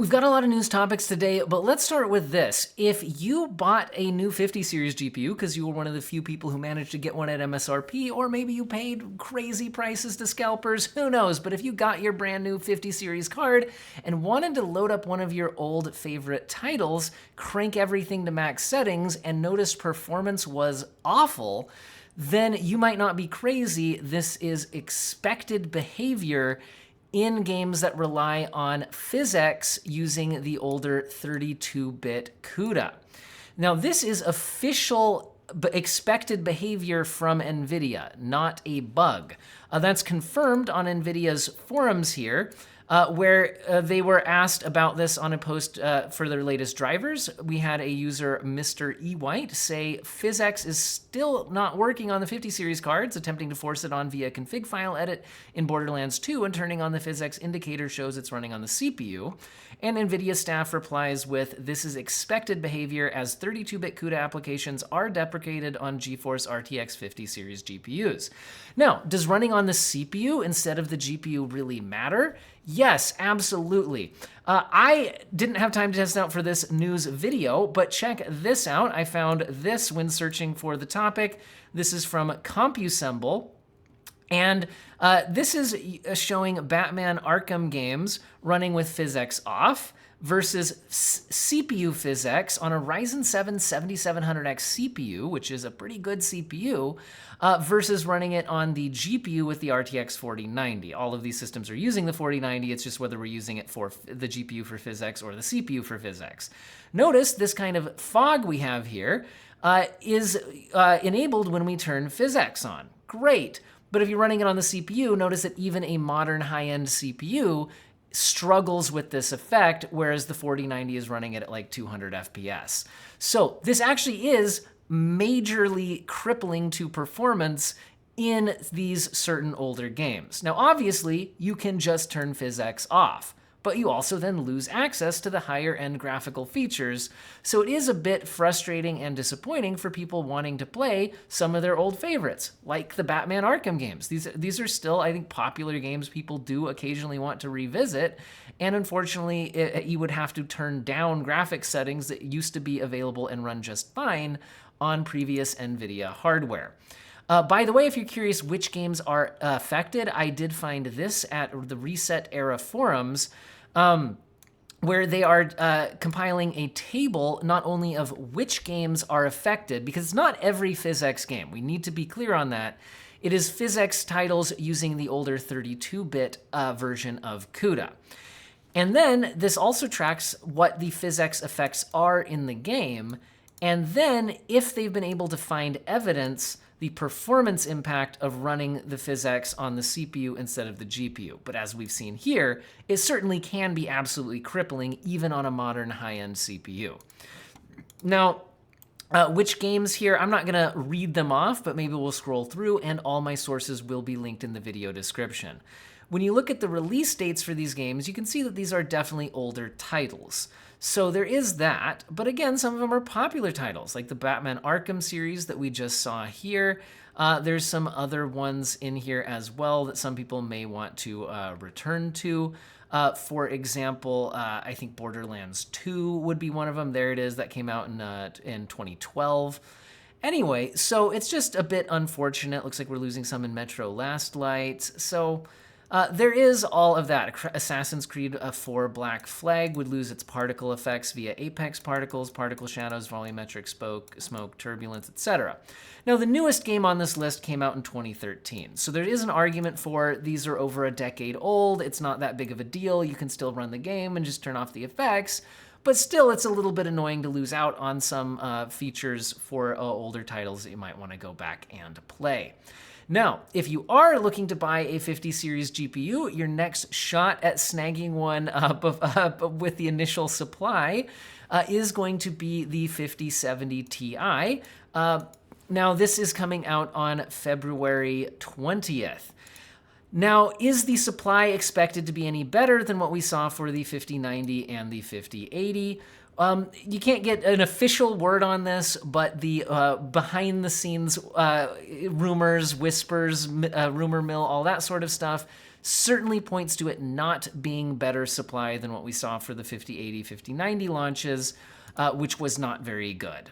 We've got a lot of news topics today, but let's start with this. If you bought a new 50 series GPU because you were one of the few people who managed to get one at MSRP, or maybe you paid crazy prices to scalpers, who knows? But if you got your brand new 50 series card and wanted to load up one of your old favorite titles, crank everything to max settings, and noticed performance was awful, then you might not be crazy. This is expected behavior in games that rely on PhysX using the older 32-bit CUDA. Now, this is official expected behavior from NVIDIA, not a bug. That's confirmed on NVIDIA's forums here, where they were asked about this on a post for their latest drivers. We had a user, Mr. E. White, say PhysX is still not working on the 50 series cards, attempting to force it on via config file edit in Borderlands 2, and turning on the PhysX indicator shows it's running on the CPU. And NVIDIA staff replies with, "This is expected behavior as 32-bit CUDA applications are deprecated on GeForce RTX 50 series GPUs." Now, does running on the CPU instead of the GPU really matter? Yes, absolutely. I didn't have time to test out for this news video, but check this out. I found this when searching for the topic. This is from CompuSemble. And this is showing Batman Arkham games running with PhysX off versus CPU PhysX on a Ryzen 7 7700X CPU, which is a pretty good CPU, versus running it on the GPU with the RTX 4090. All of these systems are using the 4090. It's just whether we're using it for the GPU for PhysX or the CPU for PhysX. Notice this kind of fog we have here is enabled when we turn PhysX on. Great. But if you're running it on the CPU, notice that even a modern high-end CPU struggles with this effect, whereas the 4090 is running it at like 200 FPS. So this actually is majorly crippling to performance in these certain older games. Now, obviously, you can just turn PhysX off, but you also then lose access to the higher end graphical features. So it is a bit frustrating and disappointing for people wanting to play some of their old favorites, like the Batman Arkham games. These are still, I think, popular games people do occasionally want to revisit. And unfortunately, you would have to turn down graphics settings that used to be available and run just fine on previous NVIDIA hardware. By the way, if you're curious which games are affected, I did find this at the Reset Era forums, where they are compiling a table not only of which games are affected, because it's not every PhysX game. We need to be clear on that. It is PhysX titles using the older 32-bit version of CUDA. And then this also tracks what the PhysX effects are in the game, and then if they've been able to find evidence, the performance impact of running the PhysX on the CPU instead of the GPU. But as we've seen here, it certainly can be absolutely crippling even on a modern high-end CPU. Now, which games here, I'm not gonna read them off, but maybe we'll scroll through and all my sources will be linked in the video description. When you look at the release dates for these games, you can see that these are definitely older titles. So there is that, but again, some of them are popular titles, like the Batman Arkham series that we just saw here. There's some other ones in here as well that some people may want to return to. For example, I think Borderlands 2 would be one of them. There it is, that came out in 2012. Anyway, so it's just a bit unfortunate. Looks like we're losing some in Metro Last Light. So there is all of that. Assassin's Creed 4 Black Flag would lose its particle effects via apex particles, particle shadows, volumetric smoke, turbulence, etc. Now, the newest game on this list came out in 2013. So there is an argument for these are over a decade old. It's not that big of a deal. You can still run the game and just turn off the effects. But still, it's a little bit annoying to lose out on some features for older titles that you might want to go back and play. Now, if you are looking to buy a 50 series GPU, your next shot at snagging one with the initial supply is going to be the 5070 Ti. Now, this is coming out on February 20th. Now, is the supply expected to be any better than what we saw for the 5090 and the 5080? You can't get an official word on this, but the behind the scenes rumors, whispers, rumor mill, all that sort of stuff certainly points to it not being better supply than what we saw for the 5080, 5090 launches, which was not very good.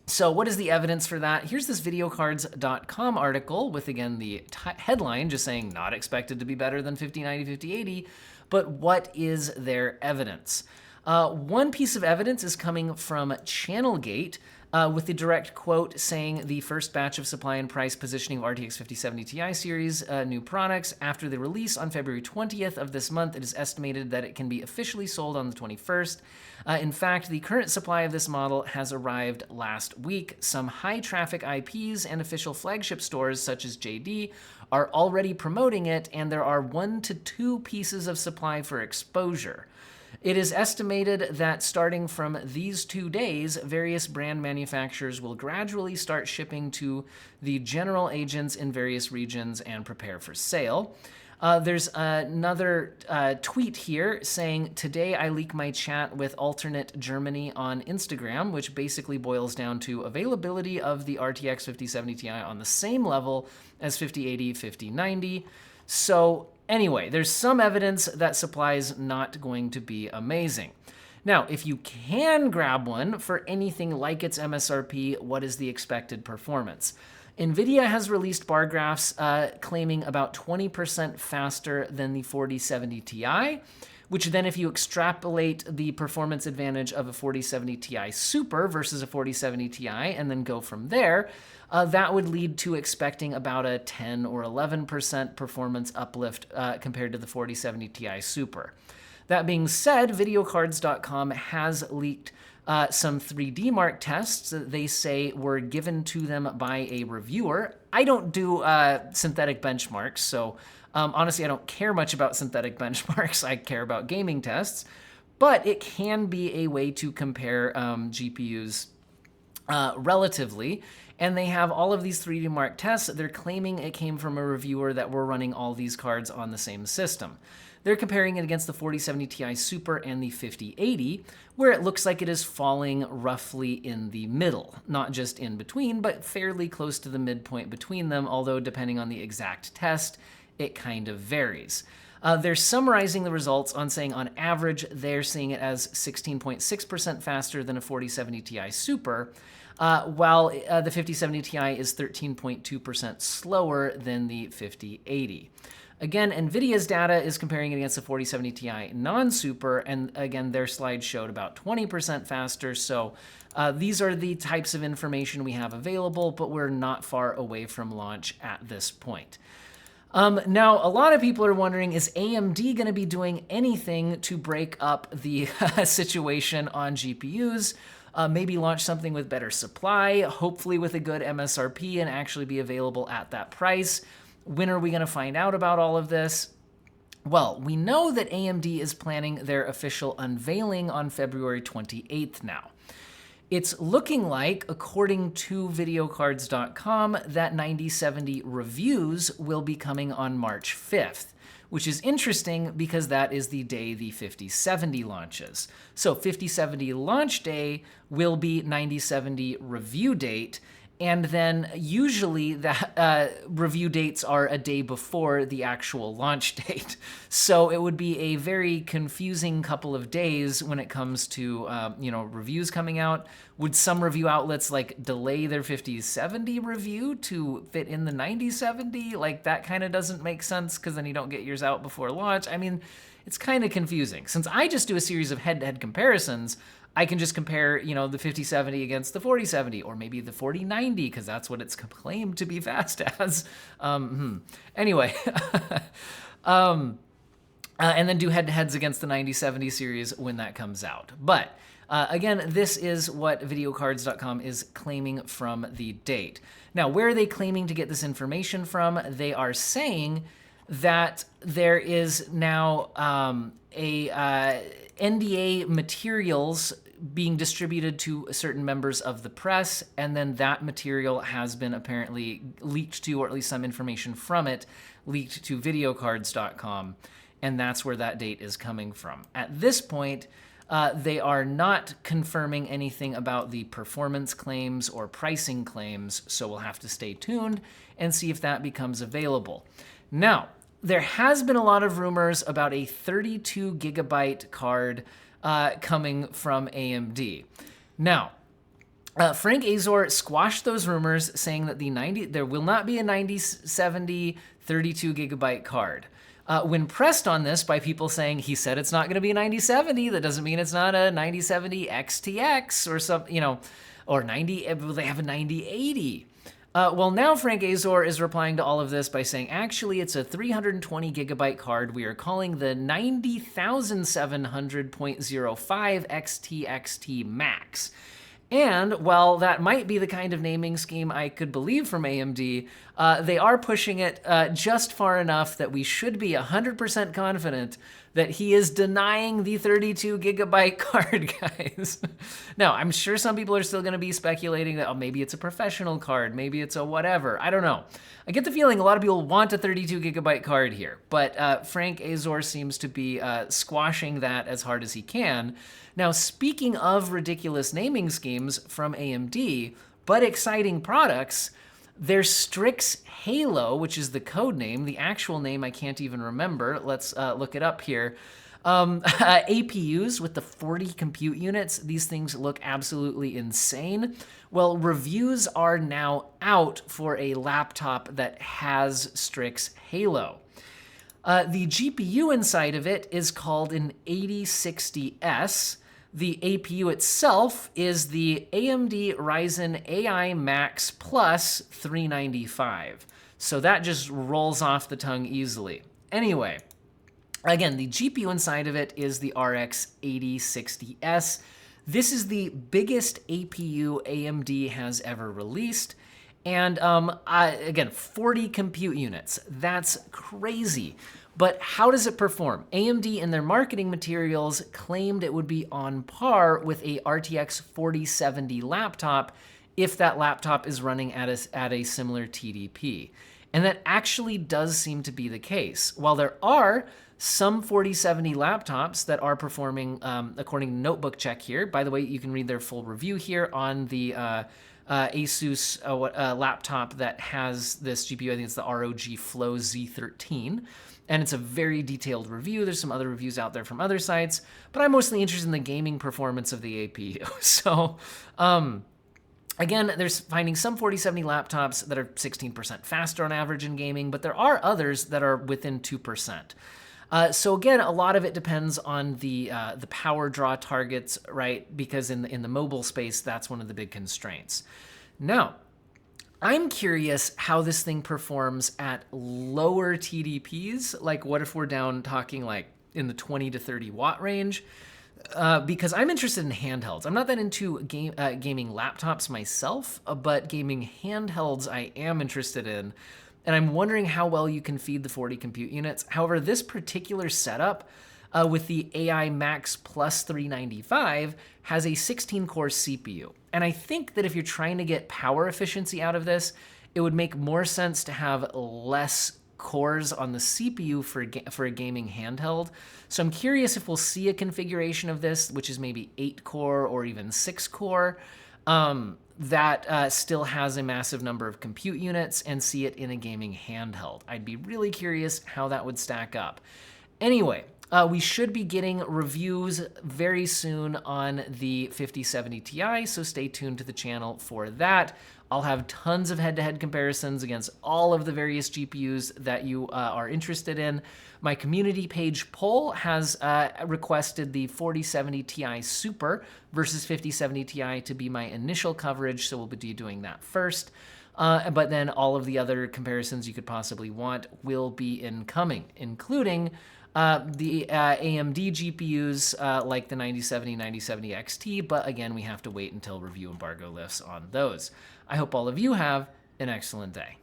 So what is the evidence for that? Here's this videocards.com article with, again, the headline just saying not expected to be better than 5090, 5080, but what is their evidence? One piece of evidence is coming from Channelgate, with the direct quote saying the first batch of supply and price positioning of RTX 5070 Ti series new products after the release on February 20th of this month. It is estimated that it can be officially sold on the 21st. In fact, the current supply of this model has arrived last week. Some high traffic IPs and official flagship stores such as JD are already promoting it, and there are 1 to 2 pieces of supply for exposure. It is estimated that starting from these 2 days, various brand manufacturers will gradually start shipping to the general agents in various regions and prepare for sale. There's another tweet here saying, today I leak my chat with alternate Germany on Instagram, which basically boils down to availability of the RTX 5070 Ti on the same level as 5080, 5090. So anyway, there's some evidence that supply is not going to be amazing. Now, if you can grab one for anything like its MSRP, what is the expected performance? NVIDIA has released bar graphs claiming about 20% faster than the 4070 Ti, which then if you extrapolate the performance advantage of a 4070 Ti Super versus a 4070 Ti and then go from there, that would lead to expecting about a 10 or 11% performance uplift compared to the 4070 Ti Super. That being said, videocards.com has leaked some 3D Mark tests that they say were given to them by a reviewer. I don't do synthetic benchmarks, so honestly, I don't care much about synthetic benchmarks. I care about gaming tests, but it can be a way to compare GPUs relatively. And they have all of these 3D Mark tests. They're claiming it came from a reviewer that were running all these cards on the same system. They're comparing it against the 4070 Ti Super and the 5080, where it looks like it is falling roughly in the middle. Not just in between, but fairly close to the midpoint between them, although depending on the exact test, it kind of varies. They're summarizing the results on saying on average, they're seeing it as 16.6% faster than a 4070 Ti Super, while the 5070 Ti is 13.2% slower than the 5080. Again, NVIDIA's data is comparing it against the 4070 Ti non-Super, and again, their slide showed about 20% faster, so these are the types of information we have available, but we're not far away from launch at this point. Now, a lot of people are wondering, is AMD going to be doing anything to break up the situation on GPUs? Maybe launch something with better supply, hopefully with a good MSRP and actually be available at that price. When are we going to find out about all of this? Well, we know that AMD is planning their official unveiling on February 28th now. It's looking like, according to videocards.com, that 9070 reviews will be coming on March 5th, which is interesting because that is the day the 5070 launches. So 5070 launch day will be 9070 review date, and then usually the review dates are a day before the actual launch date. So it would be a very confusing couple of days when it comes to reviews coming out. Would some review outlets like delay their 5070 review to fit in the 9070? Like that kind of doesn't make sense because then you don't get yours out before launch. I mean, it's kind of confusing. Since I just do a series of head-to-head comparisons, I can just compare, the 5070 against the 4070, or maybe the 4090, because that's what it's claimed to be fast as. Anyway, and then do head-to-heads against the 9070 series when that comes out. But again, this is what videocards.com is claiming from the date. Now, where are they claiming to get this information from? They are saying that there is now NDA materials being distributed to certain members of the press, and then that material has been apparently leaked to, or at least some information from it, leaked to videocards.com, and that's where that date is coming from. At this point, they are not confirming anything about the performance claims or pricing claims, so we'll have to stay tuned and see if that becomes available. Now, there has been a lot of rumors about a 32 gigabyte card coming from AMD. Now, Frank Azor squashed those rumors, saying that there will not be a 9070 32 gigabyte card. When pressed on this by people saying he said it's not going to be a 9070, that doesn't mean it's not a 9070 XTX or something, or 90. They have a 9080. Well, now Frank Azor is replying to all of this by saying, actually, it's a 320 gigabyte card we are calling the 90700.05 XTXT Max. And while that might be the kind of naming scheme I could believe from AMD, they are pushing it just far enough that we should be 100% confident that he is denying the 32 gigabyte card, guys. Now, I'm sure some people are still going to be speculating that, oh, maybe it's a professional card, maybe it's a whatever. I don't know. I get the feeling a lot of people want a 32 gigabyte card here, but Frank Azor seems to be squashing that as hard as he can. Now, speaking of ridiculous naming schemes from AMD, but exciting products, there's Strix Halo, which is the code name. The actual name I can't even remember. Let's look it up here. APUs with the 40 compute units. These things look absolutely insane. Well, reviews are now out for a laptop that has Strix Halo. The GPU inside of it is called an 8060S. The APU itself is the AMD Ryzen AI Max Plus 395. So that just rolls off the tongue easily. Anyway, again, the GPU inside of it is the RX 8060S. This is the biggest APU AMD has ever released. And again, 40 compute units. That's crazy. But how does it perform? AMD in their marketing materials claimed it would be on par with a RTX 4070 laptop if that laptop is running at a similar TDP. And that actually does seem to be the case. While there are some 4070 laptops that are performing, according to Notebook Check here, by the way, you can read their full review here on the Asus laptop that has this GPU. I think it's the ROG Flow Z13. And it's a very detailed review. There's some other reviews out there from other sites, but I'm mostly interested in the gaming performance of the APU. So, again, there's finding some 4070 laptops that are 16% faster on average in gaming, but there are others that are within 2%. So again, a lot of it depends on the power draw targets, right? Because in the mobile space, that's one of the big constraints. Now, I'm curious how this thing performs at lower TDPs. Like, what if we're down talking like in the 20 to 30 watt range? Because I'm interested in handhelds. I'm not that into gaming laptops myself, but gaming handhelds I am interested in. And I'm wondering how well you can feed the 40 compute units. However, this particular setup with the AI Max Plus 395 has a 16-core CPU. And I think that if you're trying to get power efficiency out of this, it would make more sense to have less cores on the CPU for a gaming handheld. So I'm curious if we'll see a configuration of this, which is maybe 8-core or even 6-core, that still has a massive number of compute units and see it in a gaming handheld. I'd be really curious how that would stack up. Anyway, we should be getting reviews very soon on the 5070 Ti, so stay tuned to the channel for that. I'll have tons of head-to-head comparisons against all of the various GPUs that you are interested in. My community page poll has requested the 4070 Ti Super versus 5070 Ti to be my initial coverage, so we'll be doing that first. But then all of the other comparisons you could possibly want will be incoming, including the AMD GPUs like the 9070, 9070 XT, but again, we have to wait until review embargo lifts on those. I hope all of you have an excellent day.